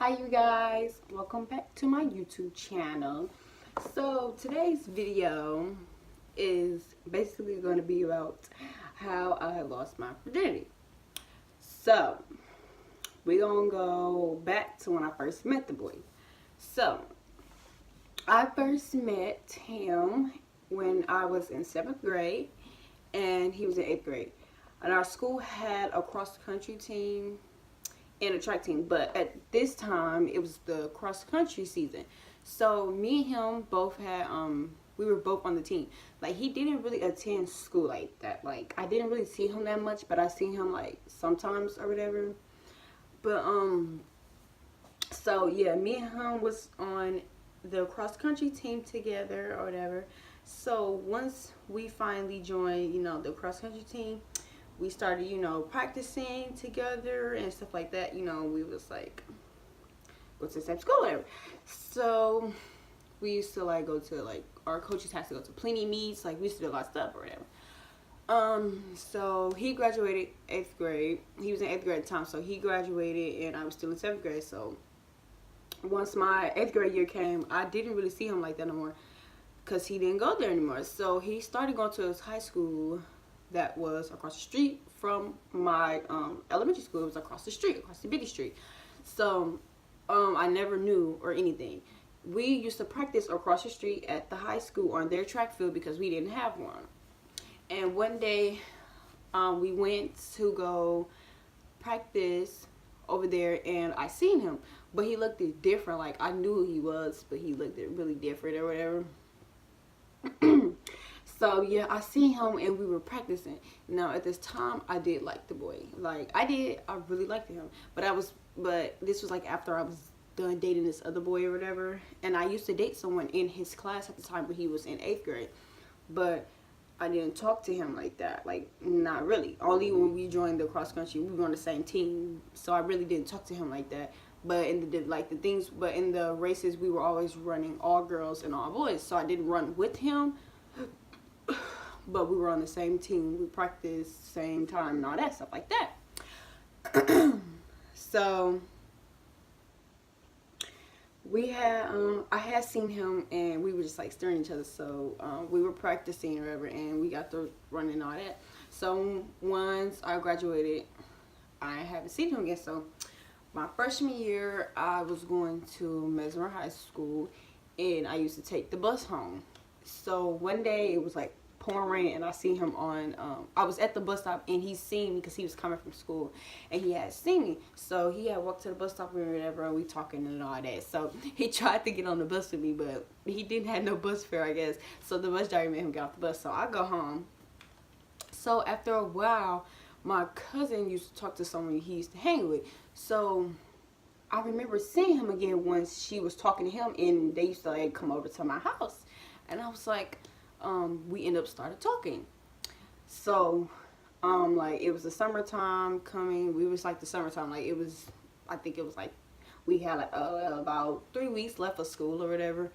Hi you guys, welcome back to my YouTube channel. So today's video is basically going to be about how I lost my virginity. So we're going to go back to when I first met the boy. So I first met him when I was in 7th grade and he was in 8th grade. And our school had a cross country team and a track team, but at this time it was the cross country season. So me and him both had we were both on the team. Like, he didn't really attend school like that. Like, I didn't really see him that much, but I seen him like sometimes or whatever. But so yeah, me and him was on the cross country team together or whatever. So once we finally joined, the cross country team, we started, practicing together and stuff like that. We was like, go to the same school, whatever. So we used to like go to, like, our coaches had to go to plenty meets. Like, we used to do a lot of stuff or whatever. So he graduated 8th grade. He was in 8th grade at the time, so he graduated and I was still in 7th grade. So once my 8th grade year came, I didn't really see him like that no more because he didn't go there anymore. So he started going to his high school that was across the street from my elementary school. It was across the street, across the biggie street. So I never knew or anything. We used to practice across the street at the high school on their track field because we didn't have one. And one day we went to go practice over there and I seen him, but he looked different. Like, I knew who he was, but he looked really different or whatever. So yeah, I seen him and we were practicing. Now at this time, I did like the boy. Like, I really liked him. But this was like after I was done dating this other boy or whatever. And I used to date someone in his class at the time, but he was in 8th grade. But I didn't talk to him like that. Like, not really. Only when we joined the cross country, we were on the same team. So I really didn't talk to him like that. But in the races, we were always running all girls and all boys. So I didn't run with him. But we were on the same team. We practiced same time and all that stuff like that. So we had I had seen him and we were just like staring at each other. So we were practicing or whatever, and we got through running and all that. So once I graduated, I haven't seen him again. So my freshman year, I was going to Mesmer High School and I used to take the bus home. So one day it was like pouring rain and I seen him on I was at the bus stop and he seen me because he was coming from school and he had seen me. So he had walked to the bus stop or whatever, and we talking and all that. So he tried to get on the bus with me, but he didn't have no bus fare, I guess. So the bus driver made him get off the bus. So I go home. So after a while, my cousin used to talk to someone he used to hang with. So I remember seeing him again once she was talking to him, and they used to like come over to my house. And I was like, we ended up started talking. So, like, it was the summertime coming. We was like the summertime, like it was, I think it was like, we had like about 3 weeks left of school or whatever.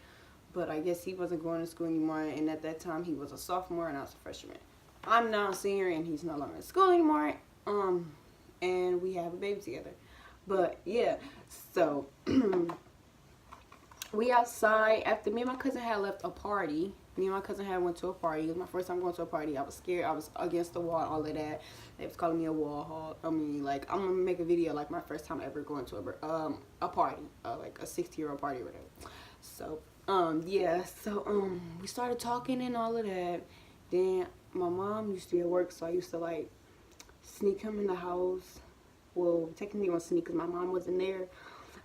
But I guess he wasn't going to school anymore. And at that time, he was a sophomore and I was a freshman. I'm now a senior and he's no longer in school anymore. And we have a baby together. But yeah, so we outside after me and my cousin had left a party. Me and my cousin had went to a party. It was my first time going to a party. I was scared. I was against the wall, all of that. They was calling me a wall hog. I mean, like, I'm gonna make a video like my first time ever going to a party, like a 60-year-old party or whatever. So yeah. So we started talking and all of that. Then my mom used to be at work, so I used to like sneak him in the house. Well, technically I was sneak because my mom wasn't there.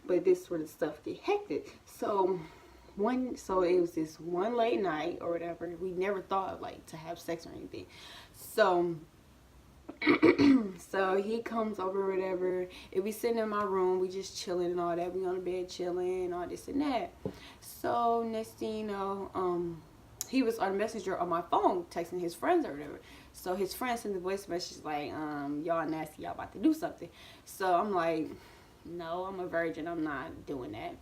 But this sort of stuff get hectic. So it was this one late night or whatever. We never thought of like to have sex or anything. So so he comes over or whatever. And we sitting in my room, we just chilling and all that. We on the bed chilling, all this and that. So next thing you know, he was on Messenger on my phone texting his friends or whatever. So his friend sent the voice message like, y'all nasty, y'all about to do something. So I'm like, no, I'm a virgin, I'm not doing that.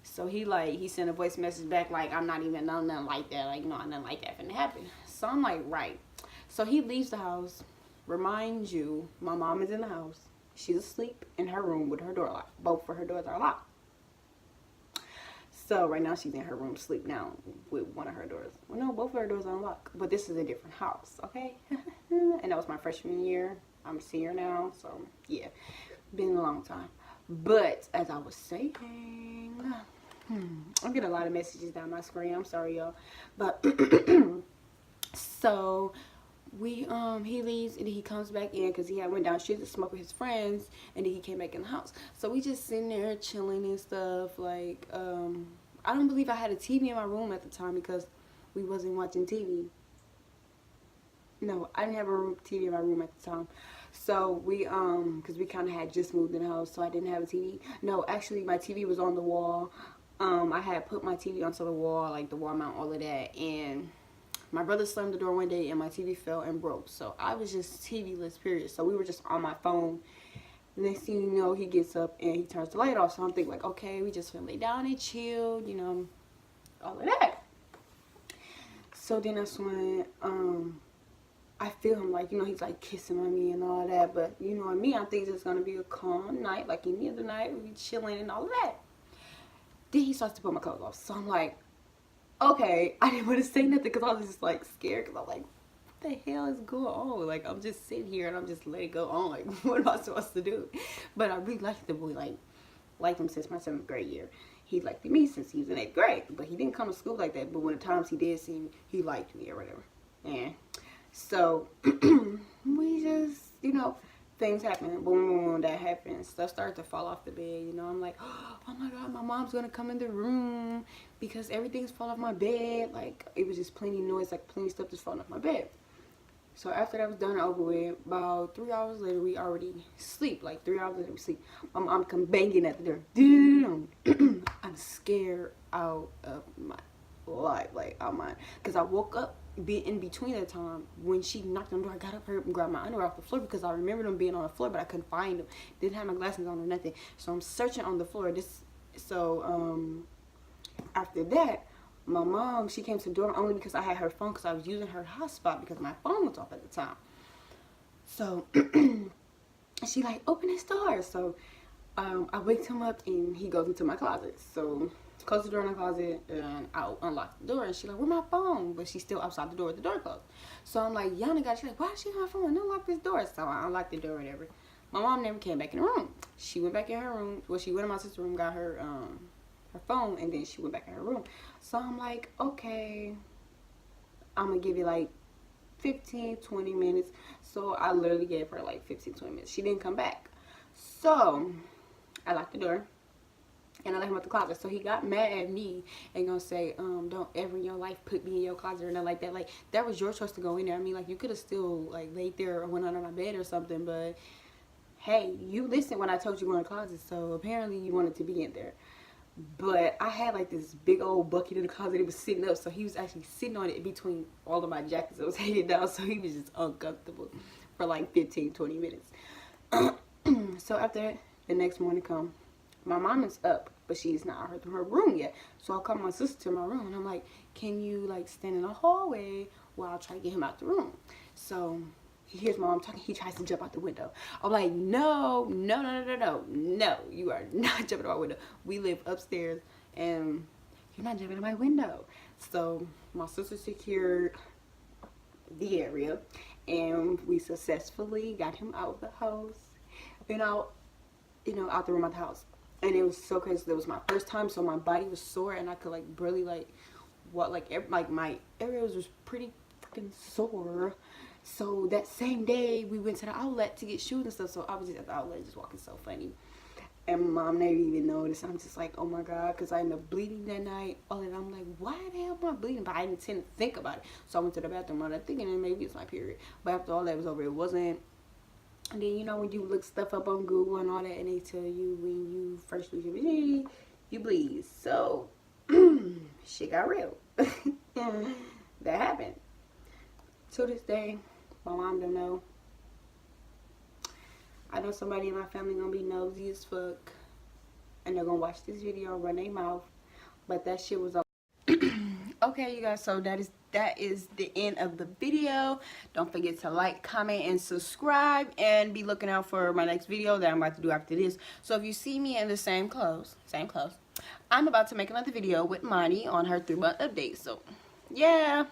So he sent a voice message back like, I'm not even know nothing like that, like, nothing like that finna happen. So I'm like, right. So he leaves the house. Remind you, my mom is in the house. She's asleep in her room with her door locked. Both of her doors are locked. So right now she's in her room sleep now with one of her doors. Well, no, both of her doors are unlocked, but this is a different house, okay? And that was my freshman year. I'm a senior now, so yeah, been a long time. But as I was saying, I'm getting a lot of messages down my screen. I'm sorry, y'all, but so he leaves and then he comes back in because he had went down street to smoke with his friends, and then he came back in the house. So we just sitting there chilling and stuff. Like I don't believe I had a TV in my room at the time because we wasn't watching TV. No, I didn't have a TV in my room at the time. So we because we kind of had just moved in the house, so I didn't have a TV. No, actually my TV was on the wall. I had put my TV onto the wall, like the wall mount, all of that, and my brother slammed the door one day and my TV fell and broke. So I was just TV-less, period. So we were just on my phone. Next thing you know, he gets up and he turns the light off. So I'm thinking like, okay, we just gonna lay down and chill, you know, all of that. So then that's when I feel him, like, you know, he's like kissing on me and all that. But you know, me, I think it's gonna be a calm night, like any other night. We chilling and all of that. Then he starts to put my clothes off. So I'm like, okay, I didn't want to say nothing because I was just like scared, because I'm like, what the hell is going on? Like, I'm just sitting here and I'm just letting it go on. Like, what am I supposed to do? But I really liked the boy, liked him since my 7th grade year. He liked me since he was in 8th grade, but he didn't come to school like that. But when the times he did see me, he liked me or whatever. And so we just, you know, things happen. Boom, boom, boom, that happens. Stuff started to fall off the bed. You know, I'm like, oh my God, my mom's gonna come in the room because everything's falling off my bed. Like, it was just plenty noise, like plenty stuff just falling off my bed. So after that was done and over with, about 3 hours later, we already sleep. Like 3 hours later, we sleep. My mom come banging at the door. I'm scared out of my life, like out of mine, because I woke up in between that time when she knocked on the door. I got up here and grabbed my underwear off the floor because I remember them being on the floor, but I couldn't find them. Didn't have my glasses on or nothing. So I'm searching on the floor. After that, my mom, she came to the door only because I had her phone, because I was using her hotspot because my phone was off at the time. So she like, open this door. So I waked him up and he goes into my closet. So close the door in the closet and I'll unlock the door, and she's like, where's my phone? But she's still outside the door with the door closed. So I'm like, Yana got, she's like, why is she on my phone? Unlock this door. So I unlocked the door or whatever. My mom never came back in the room. She went back in her room. Well, she went in my sister's room, got her phone, and then she went back in her room. So I'm like, okay, I'm gonna give you like 15-20 minutes. So I literally gave her like 15-20 minutes. She didn't come back. So I locked the door and I let him out the closet. So he got mad at me and gonna say, don't ever in your life put me in your closet or nothing like that. Like, that was your choice to go in there. I mean, like, you could have still like laid there or went under my bed or something, but hey, you listened when I told you to go in the closet, so apparently you wanted to be in there. But I had like this big old bucket in the closet. It was sitting up, so he was actually sitting on it between all of my jackets that was hanging down. So he was just uncomfortable for like 15-20 minutes. So after the next morning come, my mom is up, but she's not out of her room yet. So I call my sister to my room and I'm like, can you like stand in the hallway while I try to get him out the room? So he hears my mom talking. He tries to jump out the window. I'm like, no, you are not jumping out my window. We live upstairs and you're not jumping out my window. So my sister secured the area and we successfully got him out of the house and out the room, out the house. And it was so crazy. That was my first time, so my body was sore and I could like barely like what, like my areas was pretty freaking sore. So that same day we went to the outlet to get shoes and stuff. So I was just at the outlet just walking so funny, and mom never even noticed. I'm just like, oh my God, because I ended up bleeding that night. All that, I'm like, why the hell am I bleeding? But I didn't tend to think about it. So I went to the bathroom and I'm thinking maybe it's my period. But after all that was over, it wasn't. And then, you know, when you look stuff up on Google and all that, and they tell you when you first lose your virginity, you bleed. So, shit got real. That happened. To this day, my mom don't know. I know somebody in my family gonna be nosy as fuck, and they're gonna watch this video, run their mouth. But that shit was okay, you guys. So that that is the end of the video. Don't forget to like, comment, and subscribe, and be looking out for my next video that I'm about to do after this. So if you see me in the same clothes, I'm about to make another video with Monty on her 3-month update. So yeah.